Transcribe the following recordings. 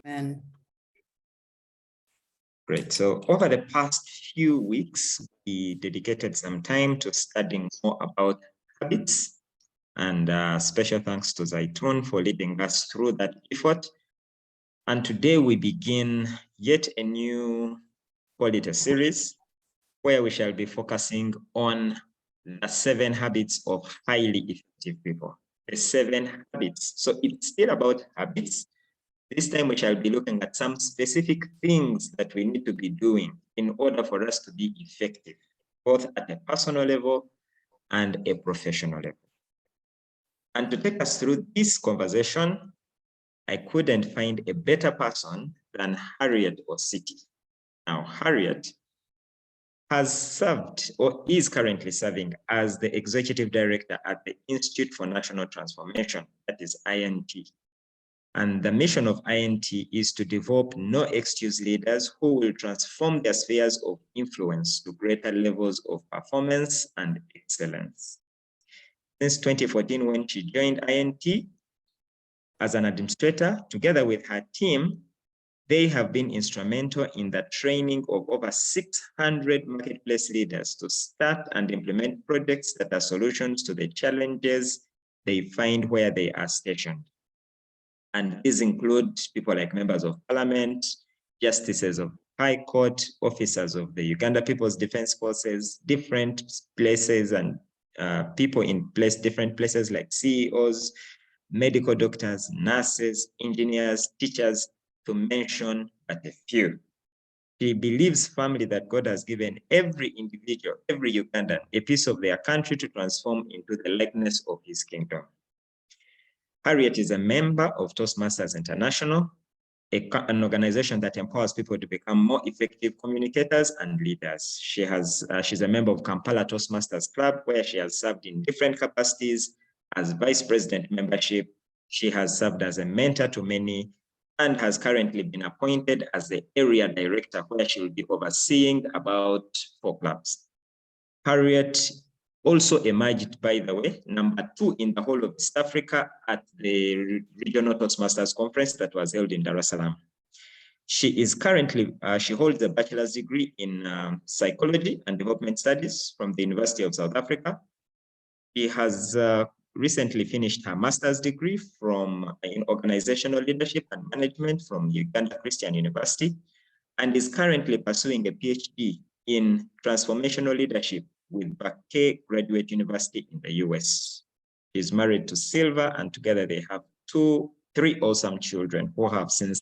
Amen. Great. So over the past few weeks, we dedicated some time to studying more about habits, and special thanks to Zaitun for leading us through that effort. And today we begin yet a new, call it a series, where we shall be focusing on the 7 habits of highly effective people. The 7 habits. So it's still about habits. This time we shall be looking at some specific things that we need to be doing in order for us to be effective, both at a personal level and a professional level. And to take us through this conversation, I couldn't find a better person than Harriet Ocitti. Now, Harriet has served or is currently serving as the executive director at the Institute for National Transformation, that is INT. And the mission of INT is to develop no-excuse leaders who will transform their spheres of influence to greater levels of performance and excellence. Since 2014, when she joined INT as an administrator, together with her team, they have been instrumental in the training of over 600 marketplace leaders to start and implement projects that are solutions to the challenges they find where they are stationed. And these include people like members of parliament, justices of high court, officers of the Uganda People's Defense Forces, different places and people in different places like CEOs, medical doctors, nurses, engineers, teachers, to mention but a few. She believes firmly that God has given every individual, every Ugandan, a piece of their country to transform into the likeness of his kingdom. Harriet is a member of Toastmasters International, an organization that empowers people to become more effective communicators and leaders. She's a member of Kampala Toastmasters Club, where she has served in different capacities as vice president membership. She has served as a mentor to many and has currently been appointed as the area director, where she will be overseeing about 4 clubs. Harriet also emerged, by the way, number 2 in the whole of East Africa at the Regional Toastmasters Conference that was held in Dar es Salaam. She is currently, she holds a bachelor's degree in psychology and development studies from the University of South Africa. She has recently finished her master's degree in organizational leadership and management from Uganda Christian University, and is currently pursuing a PhD in transformational leadership with Bakke Graduate University in the US. She's married to Silva, and together they have 3 awesome children who have since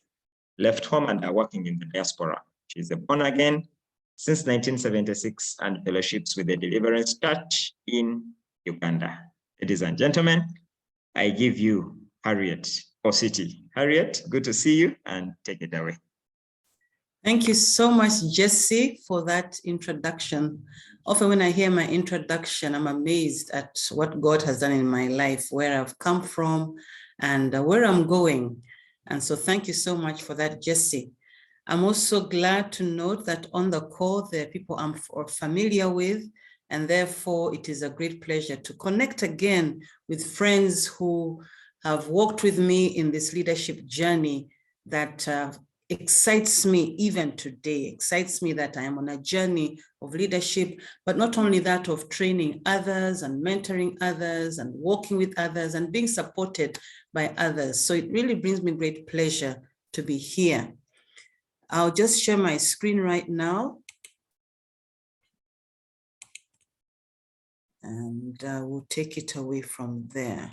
left home and are working in the diaspora. She's a born again since 1976 and fellowships with the Deliverance Church in Uganda. Ladies and gentlemen, I give you Harriet Ocitti. Harriet, good to see you, and take it away. Thank you so much, Jesse, for that introduction. Often when I hear my introduction, I'm amazed at what God has done in my life, where I've come from and where I'm going. And so thank you so much for that, Jesse. I'm also glad to note that on the call, there are people I'm familiar with, and therefore it is a great pleasure to connect again with friends who have walked with me in this leadership journey that excites me even today, excites me that I am on a journey of leadership, but not only that, of training others and mentoring others and working with others and being supported by others. So it really brings me great pleasure to be here. I'll just share my screen right now. And we'll take it away from there.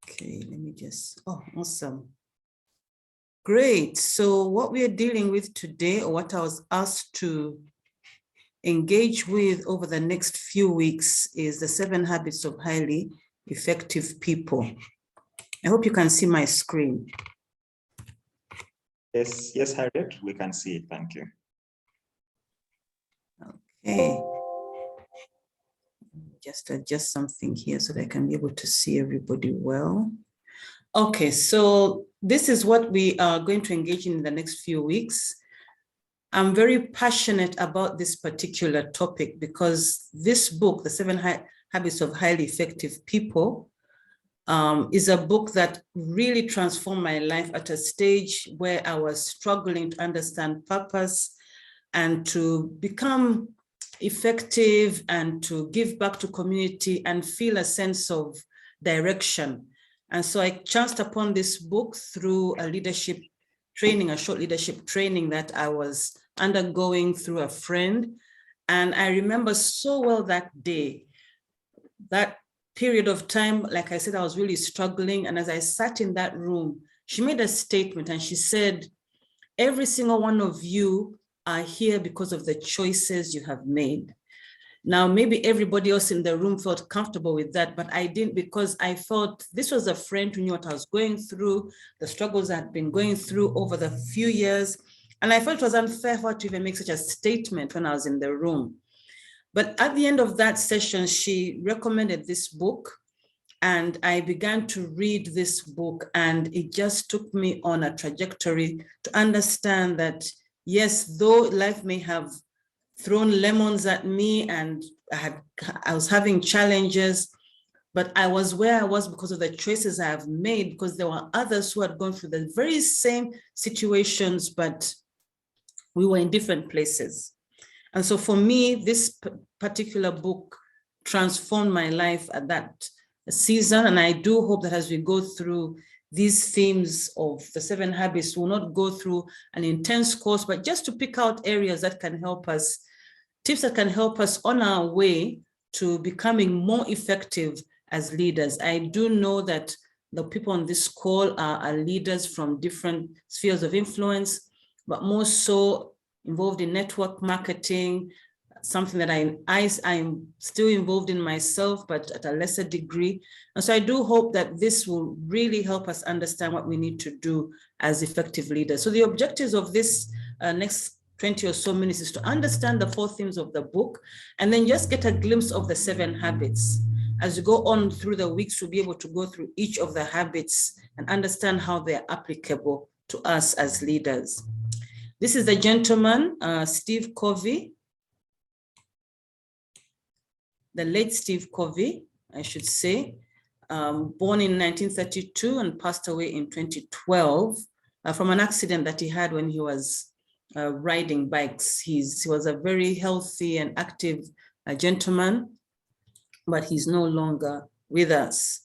Okay, let me just, oh, awesome. Great, so what we are dealing with today, or what I was asked to engage with over the next few weeks, is the 7 habits of highly effective people. I hope you can see my screen. Yes, Harriet, we can see it, thank you. Okay. Just adjust something here so that I can be able to see everybody well. Okay, so this is what we are going to engage in the next few weeks. I'm very passionate about this particular topic because this book, The 7 Habits of Highly Effective People, is a book that really transformed my life at a stage where I was struggling to understand purpose and to become effective and to give back to community and feel a sense of direction. And so I chanced upon this book through a leadership training, a short leadership training that I was undergoing through a friend. And I remember so well that day, that period of time, like I said, I was really struggling. And as I sat in that room, she made a statement and she said, every single one of you are here because of the choices you have made. Now, maybe everybody else in the room felt comfortable with that, but I didn't, because I felt this was a friend who knew what I was going through, the struggles I had been going through over the few years. And I felt it was unfair for her to even make such a statement when I was in the room. But at the end of that session, she recommended this book, and I began to read this book, and it just took me on a trajectory to understand that, yes, though life may have thrown lemons at me and I was having challenges, but I was where I was because of the choices I have made, because there were others who had gone through the very same situations, but we were in different places. And so for me, this particular book transformed my life at that season. And I do hope that as we go through these themes of the 7 habits, we'll not go through an intense course, but just to pick out areas that can help us, tips that can help us on our way to becoming more effective as leaders. I do know that the people on this call are leaders from different spheres of influence, but more so involved in network marketing, something that I'm still involved in myself, but at a lesser degree. And so I do hope that this will really help us understand what we need to do as effective leaders. So the objectives of this next 20 or so minutes is to understand the 4 themes of the book, and then just get a glimpse of the 7 habits. As you go on through the weeks, we'll be able to go through each of the habits and understand how they're applicable to us as leaders. This is the gentleman, Steve Covey, the late Steve Covey, I should say, born in 1932 and passed away in 2012 from an accident that he had when he was riding bikes. He was a very healthy and active gentleman, but he's no longer with us.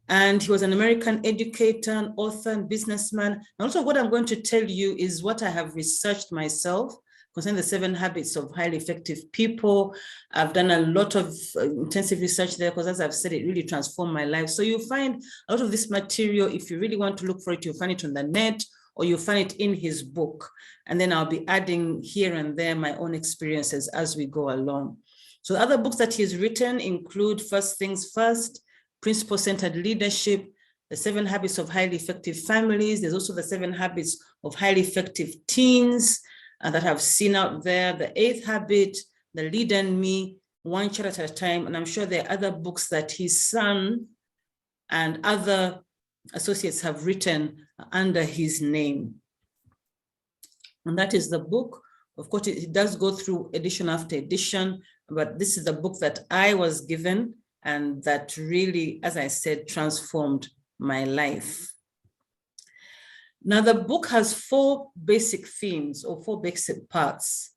And he was an American educator, an author, and businessman. And also what I'm going to tell you is what I have researched myself concerning the 7 habits of highly effective people. I've done a lot of intensive research there because, as I've said, it really transformed my life. So you'll find a lot of this material, if you really want to look for it, you'll find it on the net, or you'll find it in his book. And then I'll be adding here and there my own experiences as we go along. So the other books that he's written include First Things First, Principle-Centered Leadership, the 7 Habits of Highly Effective Families. There's also the 7 Habits of Highly Effective Teens that I've seen out there, the 8th Habit, the Lead and Me, One Child at a Time. And I'm sure there are other books that his son and other associates have written under his name. And that is the book. Of course, it does go through edition after edition, but this is the book that I was given and that really, as I said, transformed my life. Now, the book has 4 basic themes or 4 basic parts.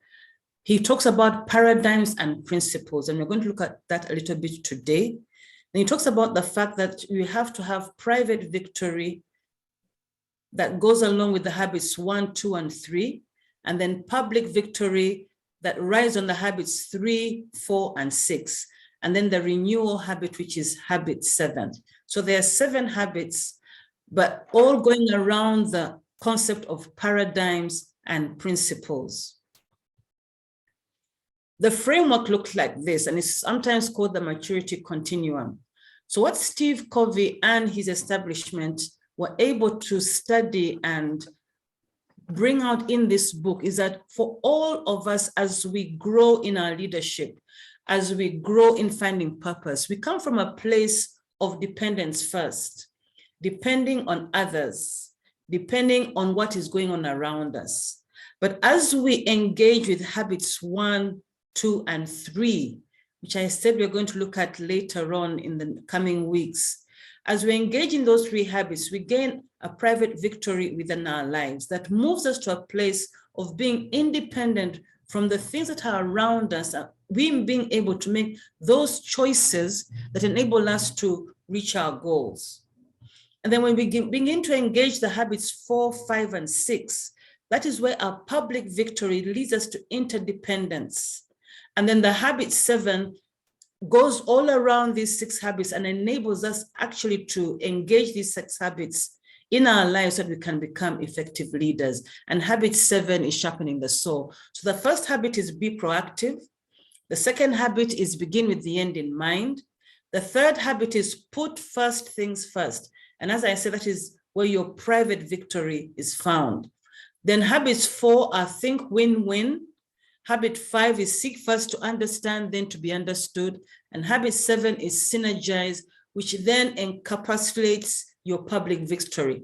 He talks about paradigms and principles, and we're going to look at that a little bit today. Then he talks about the fact that you have to have private victory that goes along with the habits 1, 2, and 3, and then public victory that rides on the habits 3, 4, and 6. And then the renewal habit, which is habit 7. So there are 7 habits, but all going around the concept of paradigms and principles. The framework looked like this, and it's sometimes called the maturity continuum. So what Steve Covey and his establishment were able to study and bring out in this book is that for all of us, as we grow in our leadership, as we grow in finding purpose, we come from a place of dependence first, depending on others, depending on what is going on around us. But as we engage with habits 1, 2, and 3, which I said we're going to look at later on in the coming weeks, As we engage in those 3 habits, we gain a private victory within our lives that moves us to a place of being independent from the things that are around us, we being able to make those choices that enable us to reach our goals. And then when we begin to engage the habits 4, 5, and 6, that is where our public victory leads us to interdependence. And then the habit 7 goes all around these 6 habits and enables us actually to engage these 6 habits in our lives so that we can become effective leaders. And habit 7 is sharpening the soul. So the first habit is be proactive. The second habit is begin with the end in mind. The third habit is put first things first. And as I said, that is where your private victory is found. Then habits 4 are think win-win. Habit 5 is seek first to understand, then to be understood. And habit 7 is synergize, which then encapsulates your public victory.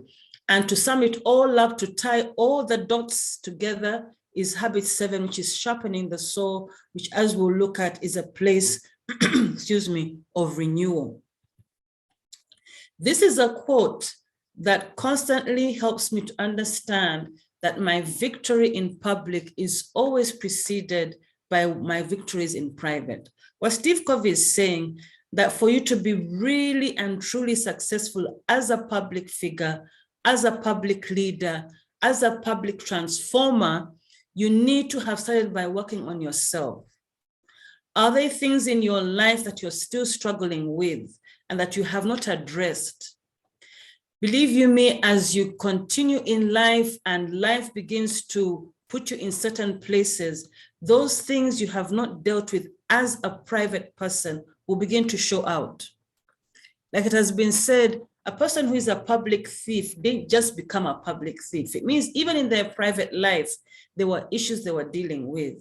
And to sum it all up, to tie all the dots together, is habit 7, which is sharpening the soul, which as we'll look at is a place, excuse me, of renewal. This is a quote that constantly helps me to understand that my victory in public is always preceded by my victories in private. What Steve Covey is saying, that for you to be really and truly successful as a public figure, as a public leader, as a public transformer, you need to have started by working on yourself. Are there things in your life that you're still struggling with and that you have not addressed? Believe you me, as you continue in life and life begins to put you in certain places, those things you have not dealt with as a private person will begin to show out. Like it has been said, a person who is a public thief didn't just become a public thief. It means even in their private life, there were issues they were dealing with.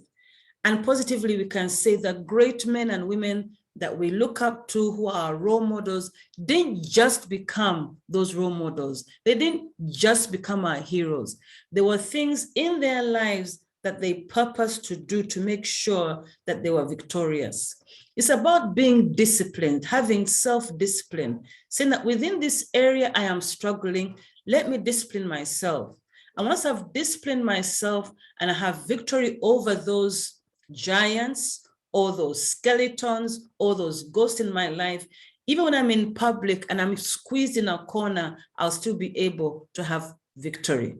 And positively, we can say that great men and women that we look up to who are role models didn't just become those role models. They didn't just become our heroes. There were things in their lives that they purposed to do to make sure that they were victorious. It's about being disciplined, having self-discipline, saying that within this area I am struggling, let me discipline myself. And once I've disciplined myself and I have victory over those giants or those skeletons or those ghosts in my life, even when I'm in public and I'm squeezed in a corner, I'll still be able to have victory.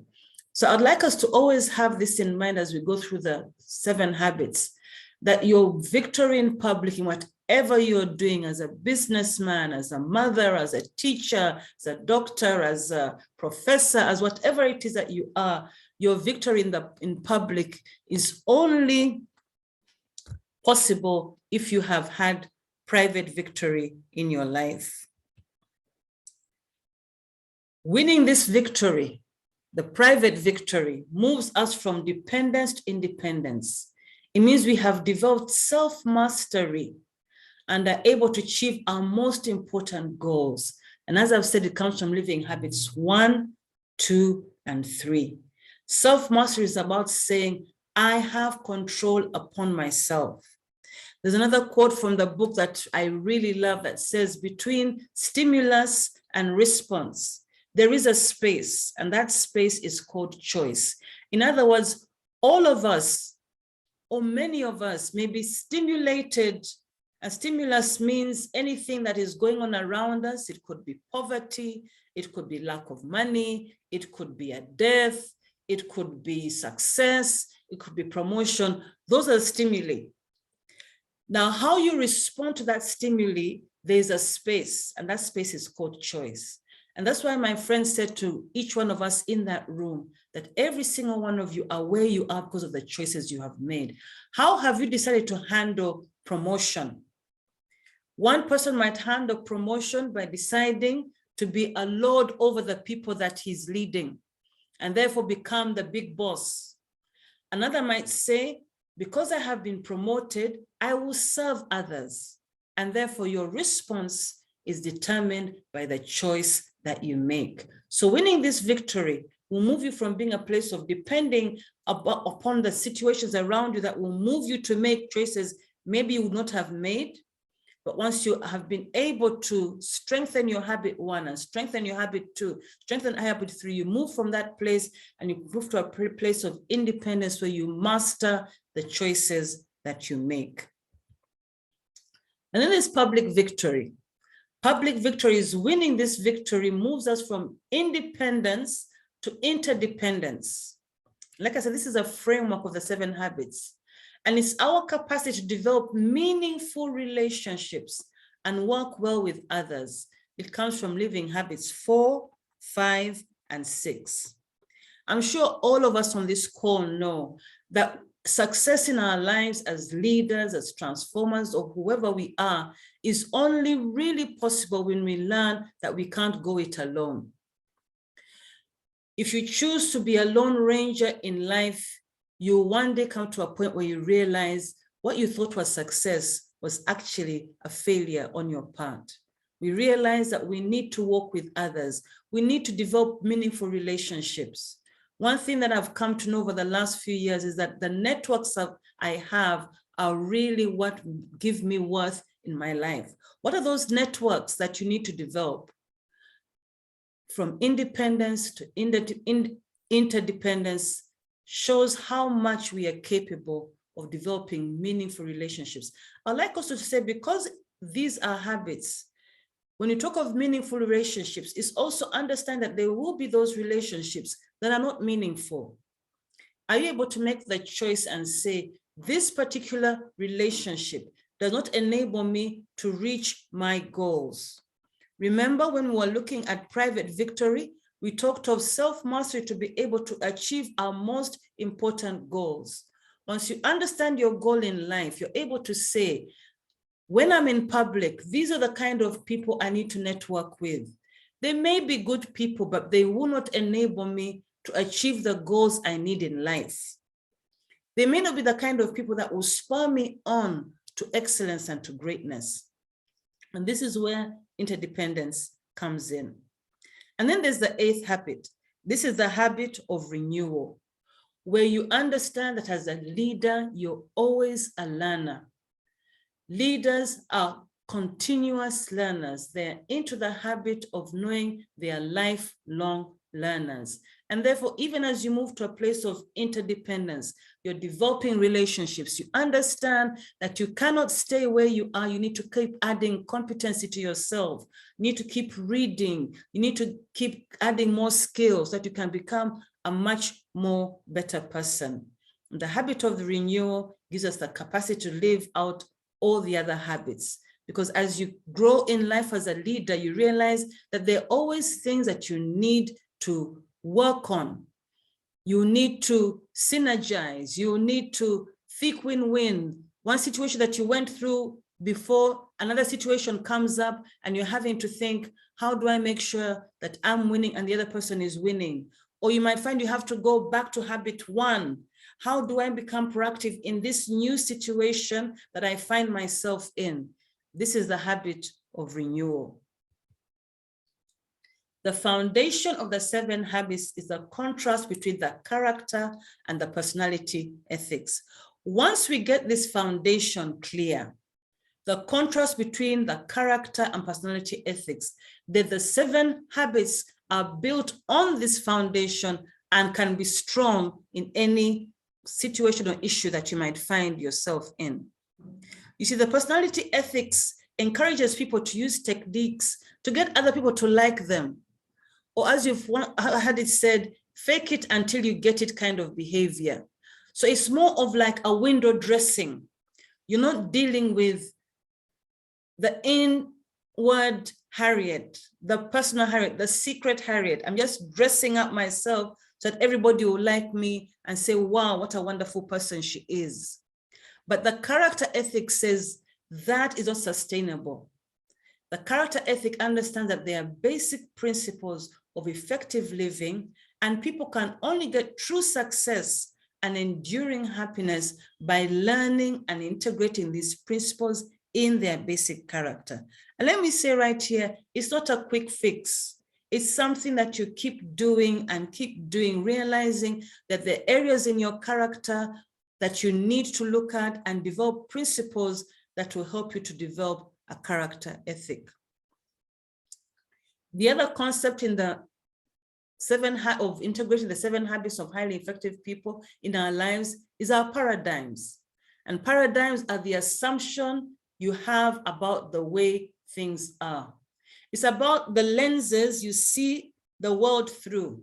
So I'd like us to always have this in mind as we go through the 7 habits, that your victory in public, in whatever you're doing as a businessman, as a mother, as a teacher, as a doctor, as a professor, as whatever it is that you are, your victory in public is only possible if you have had private victory in your life. Winning this victory, the private victory, moves us from dependence to independence. It means we have developed self-mastery and are able to achieve our most important goals. And as I've said, it comes from living habits 1, 2, and 3. Self-mastery is about saying, I have control upon myself. There's another quote from the book that I really love that says, between stimulus and response, there is a space, and that space is called choice. In other words, all of us, or many of us, may be stimulated. A stimulus means anything that is going on around us. It could be poverty, it could be lack of money, it could be a death, it could be success, it could be promotion. Those are stimuli. Now, how you respond to that stimuli, there's a space, and that space is called choice. And that's why my friend said to each one of us in that room that every single one of you are where you are because of the choices you have made. How have you decided to handle promotion? One person might handle promotion by deciding to be a lord over the people that he's leading and therefore become the big boss. Another might say, because I have been promoted, I will serve others. And therefore your response is determined by the choice that you make. So winning this victory will move you from being a place of depending upon the situations around you that will move you to make choices maybe you would not have made, But once you have been able to strengthen your habit 1 and strengthen your habit 2, strengthen habit 3, you move from that place and you move to a place of independence where you master the choices that you make. And then there's public victory. Public victory is winning. This victory moves us from independence to interdependence. Like I said, this is a framework of the 7 habits. And it's our capacity to develop meaningful relationships and work well with others. It comes from living habits 4, 5, and 6. I'm sure all of us on this call know that success in our lives as leaders, as transformers, or whoever we are, is only really possible when we learn that we can't go it alone. If you choose to be a lone ranger in life, you one day come to a point where you realize what you thought was success was actually a failure on your part. We realize that we need to work with others. We need to develop meaningful relationships. One thing that I've come to know over the last few years is that the networks I have are really what give me worth in my life. What are those networks that you need to develop? From independence to interdependence shows how much we are capable of developing meaningful relationships. I'd like us to say, because these are habits, when you talk of meaningful relationships, it's also understand that there will be those relationships that are not meaningful. Are you able to make the choice and say, this particular relationship does not enable me to reach my goals? Remember when we were looking at private victory, we talked of self-mastery to be able to achieve our most important goals. Once you understand your goal in life, you're able to say, when I'm in public, these are the kind of people I need to network with. They may be good people, but they will not enable me to achieve the goals I need in life. They may not be the kind of people that will spur me on to excellence and to greatness. And this is where interdependence comes in. And then there's the 8th habit. This is the habit of renewal, where you understand that as a leader, you're always a learner. Leaders are continuous learners. They're into the habit of knowing they are lifelong learners. And therefore, even as you move to a place of interdependence, you're developing relationships. You understand that you cannot stay where you are. You need to keep adding competency to yourself. You need to keep reading. You need to keep adding more skills so that you can become a much more better person. And the habit of the renewal gives us the capacity to live out all the other habits. Because as you grow in life as a leader, you realize that there are always things that you need to work on. You need to synergize. You need to think win-win. One situation that you went through before, another situation comes up and you're having to think, how do I make sure that I'm winning and the other person is winning? Or you might find you have to go back to habit 1. How do I become proactive in this new situation that I find myself in? This is the habit of renewal. The foundation of the 7 habits is the contrast between the character and the personality ethics. Once we get this foundation clear, the contrast between the character and personality ethics, that the 7 habits are built on this foundation and can be strong in any situation or issue that you might find yourself in. You see, the personality ethics encourages people to use techniques to get other people to like them. Or as you've had it said, fake it until you get it kind of behavior. So it's more of like a window dressing. You're not dealing with the inward Harriet, the personal Harriet, the secret Harriet. I'm just dressing up myself so that everybody will like me and say, wow, what a wonderful person she is. But the character ethic says that is not sustainable. The character ethic understands that there are basic principles of effective living, and people can only get true success and enduring happiness by learning and integrating these principles in their basic character. And let me say right here, it's not a quick fix. It's something that you keep doing and keep doing, realizing that there are areas in your character that you need to look at and develop principles that will help you to develop a character ethic. The other concept in the of integrating the 7 habits of highly effective people in our lives is our paradigms. And paradigms are the assumption you have about the way things are. It's about the lenses you see the world through.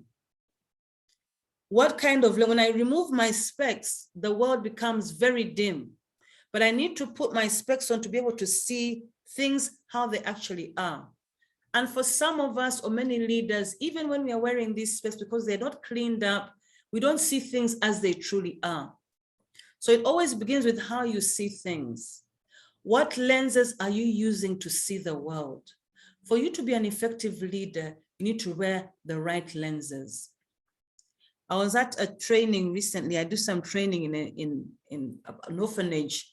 What kind of, when I remove my specs, the world becomes very dim, but I need to put my specs on to be able to see things how they actually are. And for some of us or many leaders, even when we are wearing these specs, because they're not cleaned up, we don't see things as they truly are. So it always begins with how you see things. What lenses are you using to see the world? For you to be an effective leader, you need to wear the right lenses. I was at a training recently. I do some training in an orphanage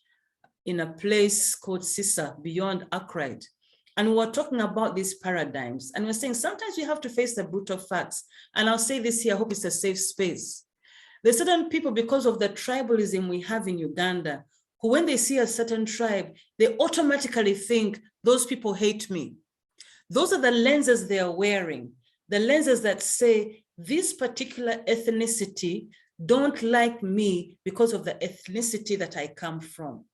in a place called Sisa, beyond Arkwright. And we were talking about these paradigms. And we're saying sometimes we have to face the brutal facts. And I'll say this here, I hope it's a safe space. There's certain people, because of the tribalism we have in Uganda, who when they see a certain tribe, they automatically think those people hate me. Those are the lenses they are wearing. The lenses that say this particular ethnicity don't like me because of the ethnicity that I come from.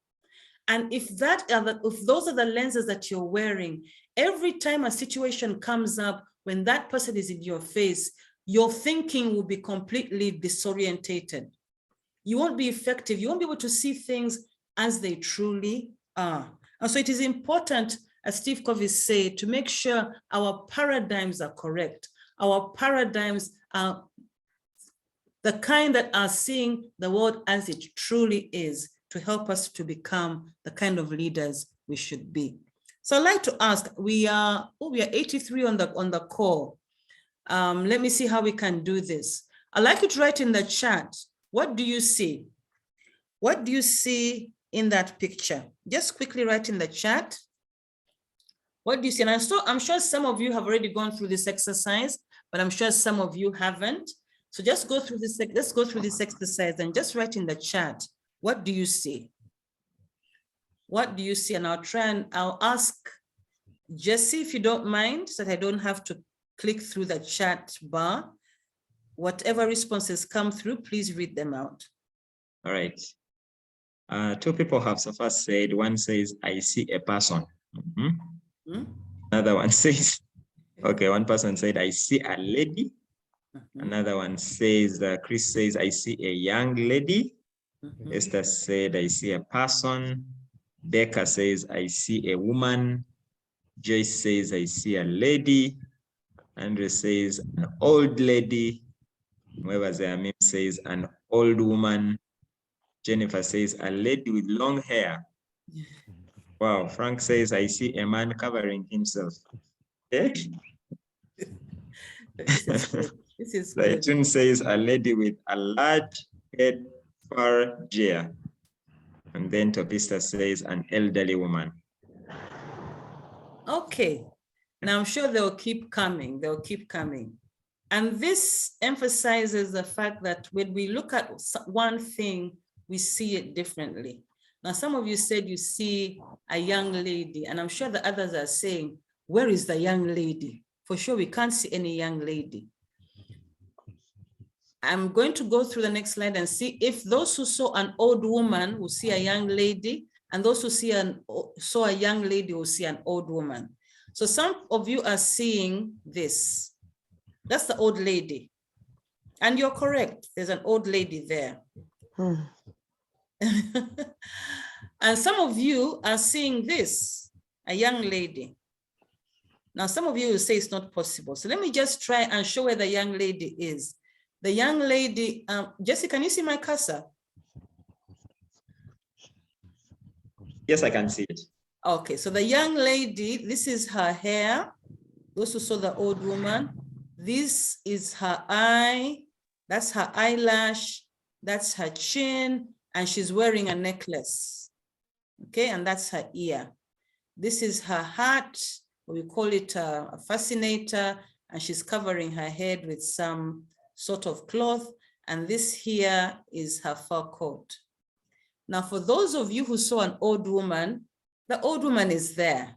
And if those are the lenses that you're wearing, every time a situation comes up, when that person is in your face, your thinking will be completely disorientated. You won't be effective. You won't be able to see things as they truly are. And so it is important, as Steve Covey said, to make sure our paradigms are correct. Our paradigms are the kind that are seeing the world as it truly is, to help us to become the kind of leaders we should be. So I'd like to ask, we are 83 on the call. Let me see how we can do this. I'd like you to write in the chat, what do you see? What do you see in that picture? Just quickly write in the chat. What do you see? And I'm sure some of you have already gone through this exercise, but I'm sure some of you haven't. So just go through this, let's go through this exercise and just write in the chat. What do you see? What do you see? And I'll ask Jesse, if you don't mind, so that I don't have to click through the chat bar. Whatever responses come through, please read them out. All right. 2 people have so far said, one says, I see a person. Another one says, okay, one person said, I see a lady. Another one says, Chris says, I see a young lady. Esther said, I see a person. Becca says, I see a woman. Joyce says, I see a lady. Andrew says, an old lady. Whoever Zayamim says, an old woman. Jennifer says, a lady with long hair. Wow, Frank says, I see a man covering himself. Okay. This is good. Zaitun says, a lady with a large head fur gear. And then Topista says, an elderly woman. Okay, and I'm sure they'll keep coming, they'll keep coming. And this emphasizes the fact that when we look at one thing, we see it differently. Now, some of you said you see a young lady, and I'm sure the others are saying, where is the young lady? For sure, we can't see any young lady. I'm going to go through the next slide and see if those who saw an old woman will see a young lady, and those who saw a young lady will see an old woman. So some of you are seeing this. That's the old lady. And you're correct, there's an old lady there. And some of you are seeing this, a young lady. Now, some of you will say it's not possible. So let me just try and show where the young lady is. The young lady, Jesse, can you see my cursor? Yes, I can see it. Okay, so the young lady, this is her hair. Those who saw the old woman, this is her eye, that's her eyelash, that's her chin, and she's wearing a necklace. Okay, and that's her ear. This is her hat, we call it a fascinator, and she's covering her head with some sort of cloth, and this here is her fur coat. Now, for those of you who saw an old woman, The old woman is there.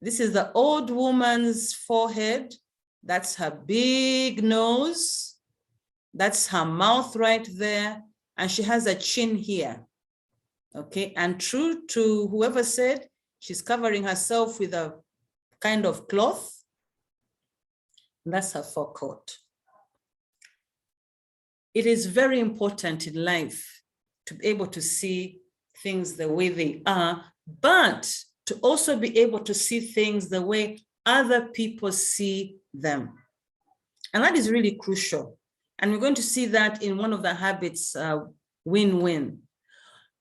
This is the old woman's forehead. That's her big nose. That's her mouth right there. And she has a chin here. Okay, and true to whoever said, she's covering herself with a kind of cloth. That's her fur coat. It is very important in life to be able to see things the way they are, but to also be able to see things the way other people see them. And that is really crucial. And we're going to see that in one of the habits, win-win.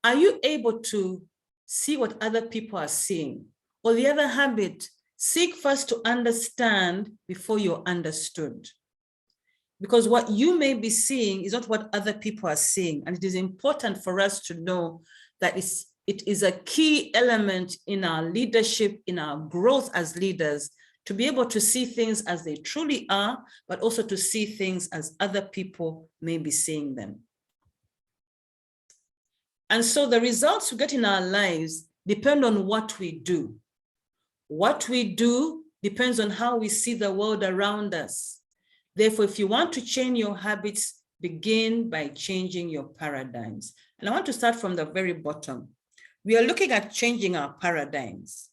Are you able to see what other people are seeing? Or the other habit, seek first to understand before you're understood. Because what you may be seeing is not what other people are seeing. And it is important for us to know that it is a key element in our leadership, in our growth as leaders, to be able to see things as they truly are, but also to see things as other people may be seeing them. And so the results we get in our lives depend on what we do. What we do depends on how we see the world around us. Therefore, if you want to change your habits, begin by changing your paradigms. And I want to start from the very bottom. We are looking at changing our paradigms.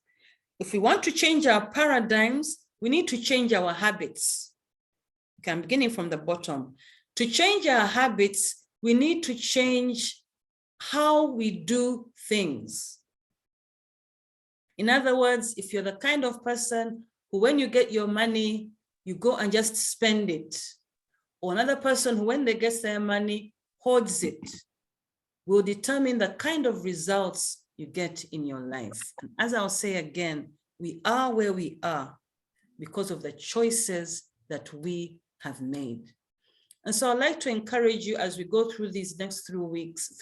If we want to change our paradigms, we need to change our habits. Okay, I'm beginning from the bottom. To change our habits, we need to change how we do things. In other words, if you're the kind of person who, when you get your money, you go and just spend it, or another person who, when they get their money, hoards it, will determine the kind of results you get in your life. And as I'll say again, we are where we are because of the choices that we have made. And so I'd like to encourage you as we go through these next few weeks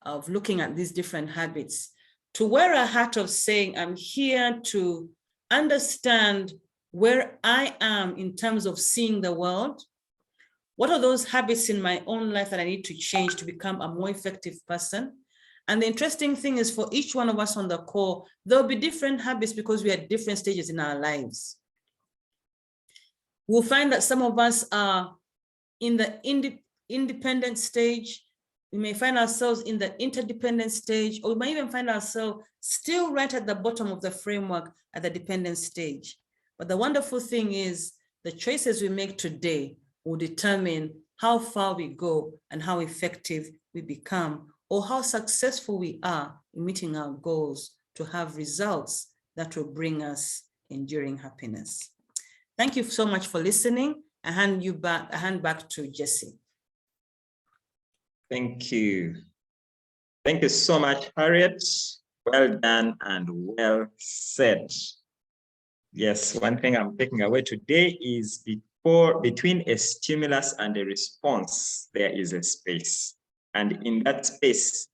of looking at these different habits, to wear a hat of saying, I'm here to understand where I am in terms of seeing the world. What are those habits in my own life that I need to change to become a more effective person? And the interesting thing is, for each one of us on the call, there'll be different habits because we are at different stages in our lives. We'll find that some of us are in the independent stage. We may find ourselves in the interdependent stage, or we might even find ourselves still right at the bottom of the framework at the dependent stage. But the wonderful thing is, the choices we make today will determine how far we go and how effective we become, or how successful we are in meeting our goals to have results that will bring us enduring happiness. Thank you so much for listening. I hand back to Jesse. Thank you. Thank you so much, Harriet. Well done and well said. Yes, one thing I'm taking away today is between a stimulus and a response, there is a space. And in that space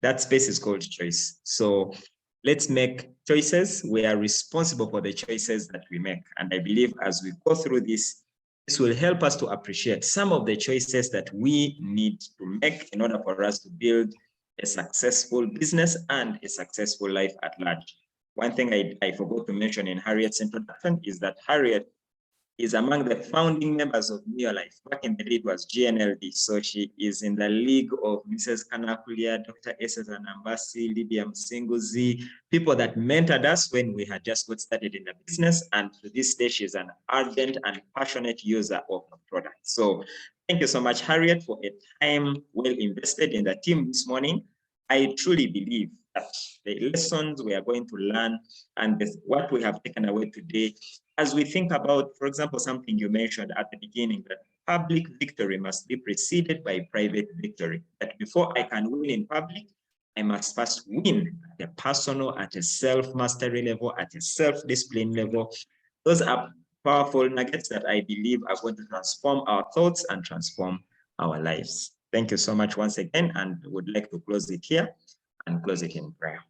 is called choice. So let's make choices. We are responsible for the choices that we make. And I believe as we go through this will help us to appreciate some of the choices that we need to make in order for us to build a successful business and a successful life at large. One thing I forgot to mention in Harriet's introduction is that Harriet is among the founding members of Neolife. Back in the day, it was GNLD. So she is in the league of Mrs. Kanakulia, Dr. Esses Anambasi, Lydia Msinguzi, people that mentored us when we had just got started in the business. And to this day, she's an ardent and passionate user of the product. So thank you so much, Harriet, for a time well invested in the team this morning. I truly believe that the lessons we are going to learn and what we have taken away today, as we think about, for example, something you mentioned at the beginning, that public victory must be preceded by private victory. That before I can win in public, I must first win at a personal, at a self-mastery level, at a self-discipline level. Those are powerful nuggets that I believe are going to transform our thoughts and transform our lives. Thank you so much once again, and would like to close it here and close it in prayer.